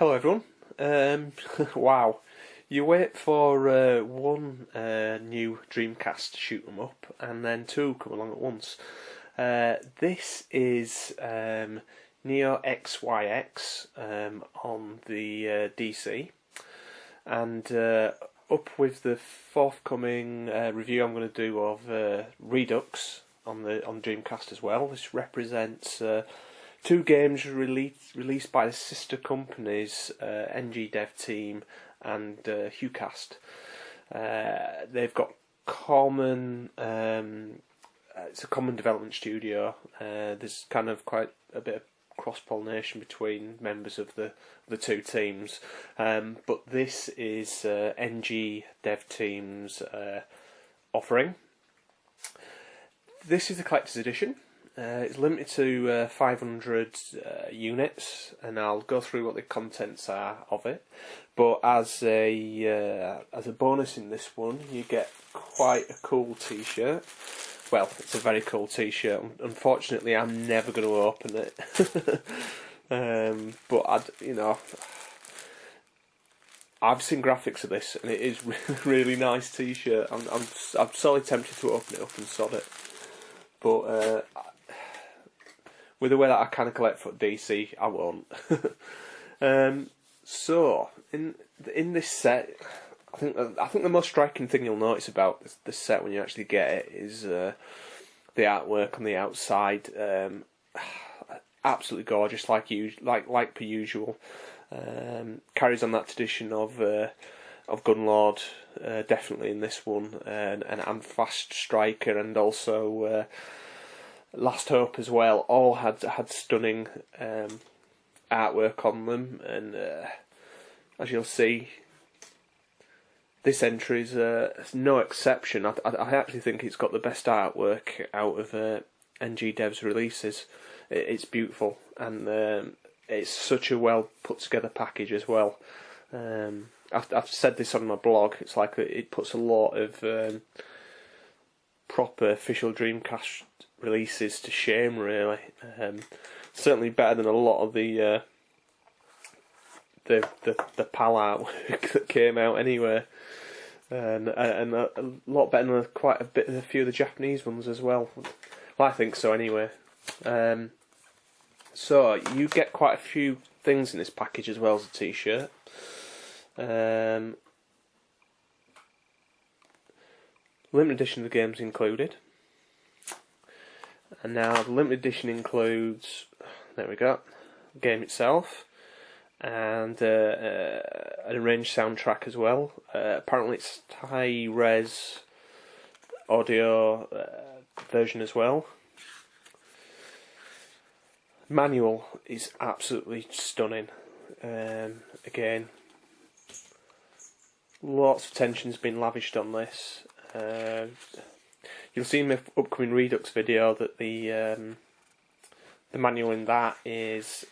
Hello everyone. Wow, you wait for one new Dreamcast to shoot them up, and then two come along at once. This is NeoXYX on the DC, and up with the forthcoming review I'm going to do of Redux on Dreamcast as well. This represents two games released by the sister companies, NG Dev Team and HuCast. They've got common. It's a common development studio. There's kind of quite a bit of cross-pollination between members of the two teams, but this is NG Dev Team's offering. This is a collector's edition. It's limited to 500 units, and I'll go through what the contents are of it. But as a bonus in this one, you get quite a cool T-shirt. Well, it's a very cool T-shirt. Unfortunately, I'm never going to open it. But I've seen graphics of this, and it is a really nice T-shirt. I'm sorely tempted to open it up and sod it, but with the way that I kind of collect for DC, I won't. So in this set, I think the most striking thing you'll notice about this set when you actually get it is the artwork on the outside. Absolutely gorgeous, like per usual. Carries on that tradition of Gunlord, definitely in this one, and Fast Striker, and also Last Hope as well. All had stunning artwork on them, and as you'll see, this entry is no exception. I actually think it's got the best artwork out of NG Dev's releases. It's beautiful, and it's such a well put together package as well. I've said this on my blog. It's like it puts a lot of proper official Dreamcast releases to shame, really. Certainly better than a lot of the PAL artwork that came out anyway, and a lot better than quite a few of the Japanese ones as well. Well, I think so anyway. So you get quite a few things in this package as well as a T-shirt. Limited edition of the game's included. And now the limited edition includes, there we go, the game itself, and an arranged soundtrack as well. Apparently it's high-res audio version as well. Manual is absolutely stunning. Again, lots of attention's been lavished on this. You'll see in my upcoming Redux video that the manual in that it's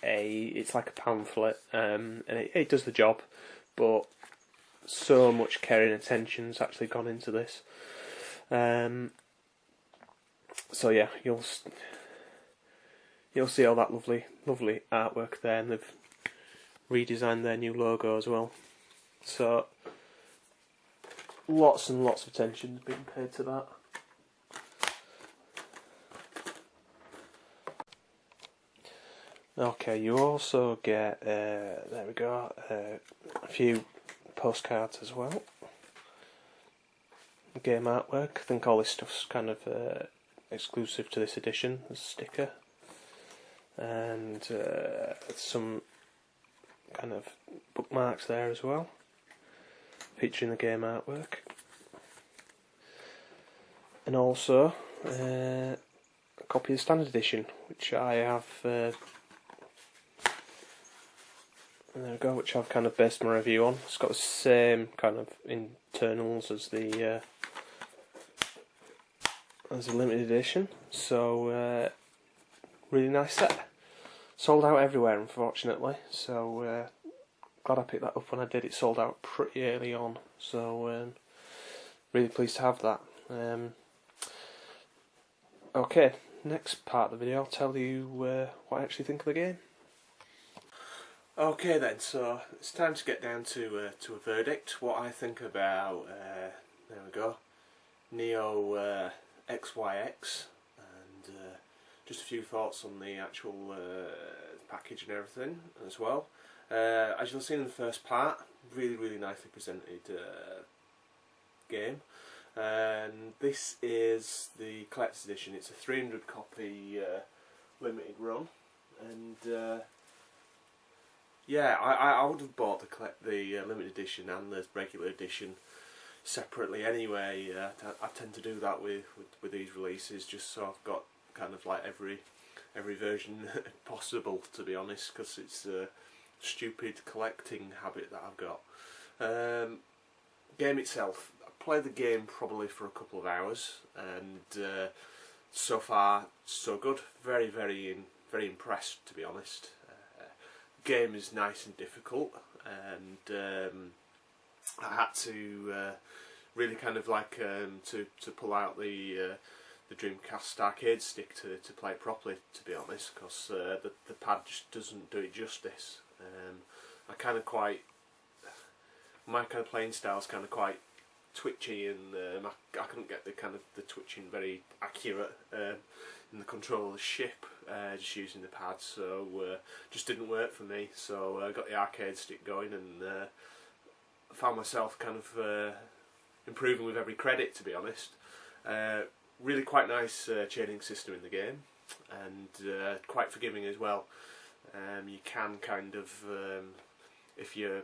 like a pamphlet, and it does the job, but so much care and attention's actually gone into this. So yeah, you'll see all that lovely artwork there, and they've redesigned their new logo as well. So lots and lots of attention has been paid to that. Okay, you also get there we go, a few postcards as well. Game artwork. I think all this stuff's kind of exclusive to this edition. There's a sticker, and some kind of bookmarks there as well, featuring the game artwork, and also a copy of the standard edition, which I have. There we go, which I've kind of based my review on. It's got the same kind of internals as the limited edition, so really nice set. Sold out everywhere, unfortunately, so glad I picked that up when I did. It sold out pretty early on, so really pleased to have that. Okay, next part of the video I'll tell you what I actually think of the game. Okay then, so it's time to get down to a verdict. What I think about there we go, NeoXYX, and just a few thoughts on the actual package and everything as well. As you'll see in the first part, really nicely presented game. And this is the collector's edition. It's a 300 copy limited run, and yeah, I would have bought the limited edition and the regular edition separately anyway. I tend to do that with these releases, just so I've got kind of like every version possible, to be honest, because it's a stupid collecting habit that I've got. Game itself, I played the game probably for a couple of hours, and so far so good. Very impressed, to be honest. Game is nice and difficult, and I had to really kind of like to pull out the Dreamcast arcade stick to play it properly, to be honest, because the pad just doesn't do it justice. I kind of my kind of playing style is kind of quite twitchy, and I couldn't get the twitching very accurate in the control of the ship, just using the pad, so just didn't work for me. So I got the arcade stick going, and found myself kind of improving with every credit, to be honest. Really quite nice chaining system in the game, and quite forgiving as well. You can kind of, if you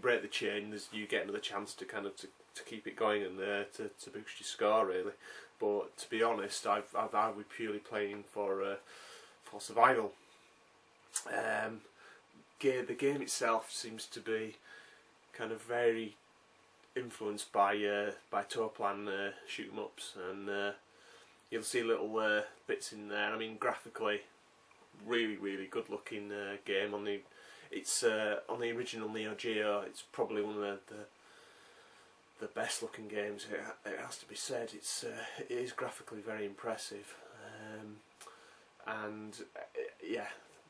break the chain, you get another chance to kind of to keep it going and to boost your score, really. But to be honest, I was purely playing for survival. The game itself seems to be kind of very influenced by Toaplan shoot 'em ups, and you'll see little bits in there. I mean, graphically, really good looking game. On the original Neo Geo, it's probably one of the best looking games. It has to be said. It is graphically very impressive, and yeah,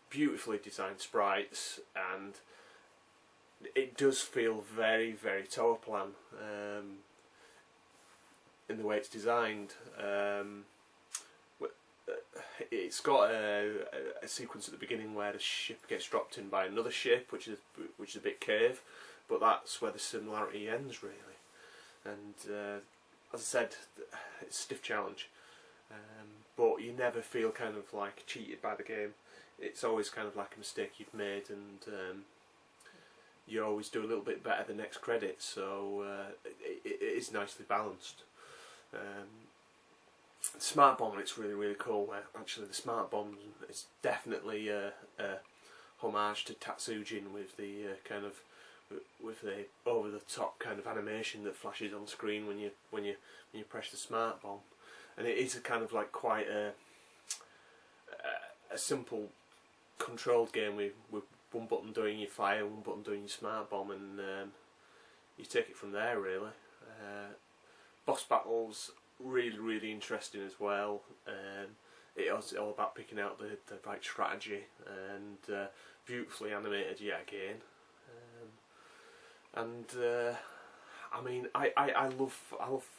beautifully designed sprites, and it does feel very Toaplan in the way it's designed. It's got a sequence at the beginning where the ship gets dropped in by another ship, which is a bit cave, but that's where the similarity ends, really. And as I said, it's a stiff challenge, but you never feel kind of like cheated by the game. It's always kind of like a mistake you've made, and you always do a little bit better the next credit, so it is nicely balanced. Smart bomb, it's really cool. Actually, the smart bomb is definitely a homage to Tatsujin with the kind of the over the top kind of animation that flashes on screen when you press the smart bomb, and it is a kind of like quite a simple controlled game with one button doing your fire, one button doing your smart bomb, and you take it from there, really. Boss battles, really interesting as well. It's all about picking out the right strategy, and beautifully animated yet again. I mean, I love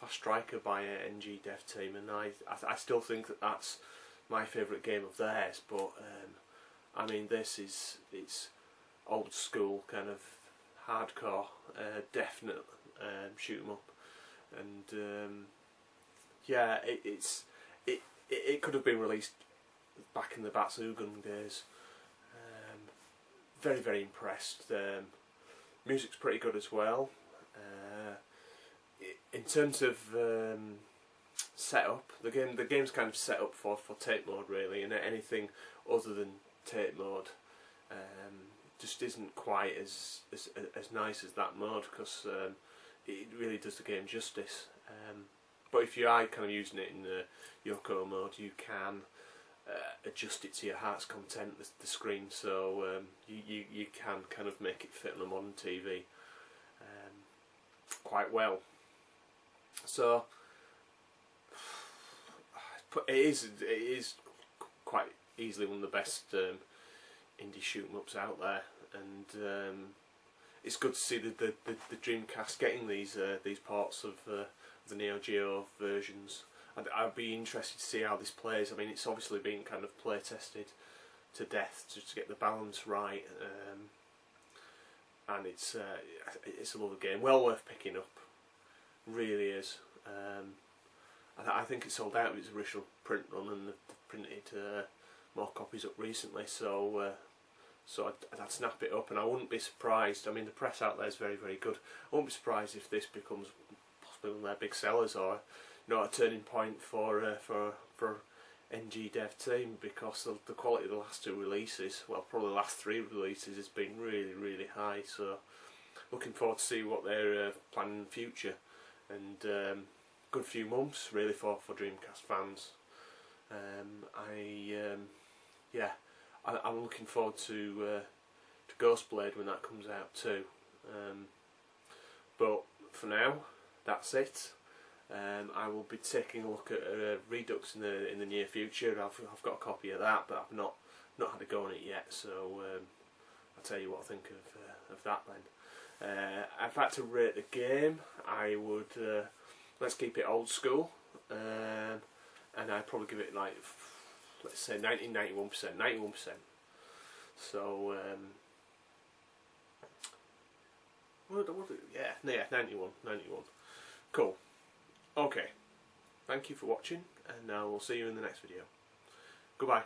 Fast Striker by NG Dev Team, and I still think that that's my favourite game of theirs. But I mean, it's old school kind of hardcore, definite shoot 'em up, and yeah, it could have been released back in the Batsugun days. Very impressed. Music's pretty good as well. In terms of setup, the game's kind of set up for tape mode, really, and anything other than tape mode just isn't quite as nice as that mode, because it really does the game justice. But if you are kind of using it in the Yoko mode, you can adjust it to your heart's content, the screen, so you can kind of make it fit on a modern TV quite well. So it is quite easily one of the best indie shoot-em-ups out there, and it's good to see the Dreamcast getting these parts of the Neo Geo versions. I'd be interested to see how this plays. I mean, it's obviously been kind of play tested to death just to get the balance right, and it's a lovely game, well worth picking up, really is. I think it sold out of its original print run, and they've printed more copies up recently, so I'd snap it up, and I wouldn't be surprised. I mean, the press out there is very, very good. I wouldn't be surprised if this becomes possibly one of their big sellers, or a turning point for NG Dev team, because the quality of the last 2 releases, well, probably the last 3 releases, has been really, really high. So looking forward to see what they're planning in the future, and good few months really for Dreamcast fans. I'm looking forward to Ghostblade when that comes out too. But for now, that's it. I will be taking a look at Redux in the near future. I've got a copy of that, but I've not had a go on it yet. So I'll tell you what I think of that then. If I had to rate the game, I would let's keep it old school, and I'd probably give it like, let's say 91%. So yeah, 91. Cool. Okay, thank you for watching, and I will see you in the next video. Goodbye.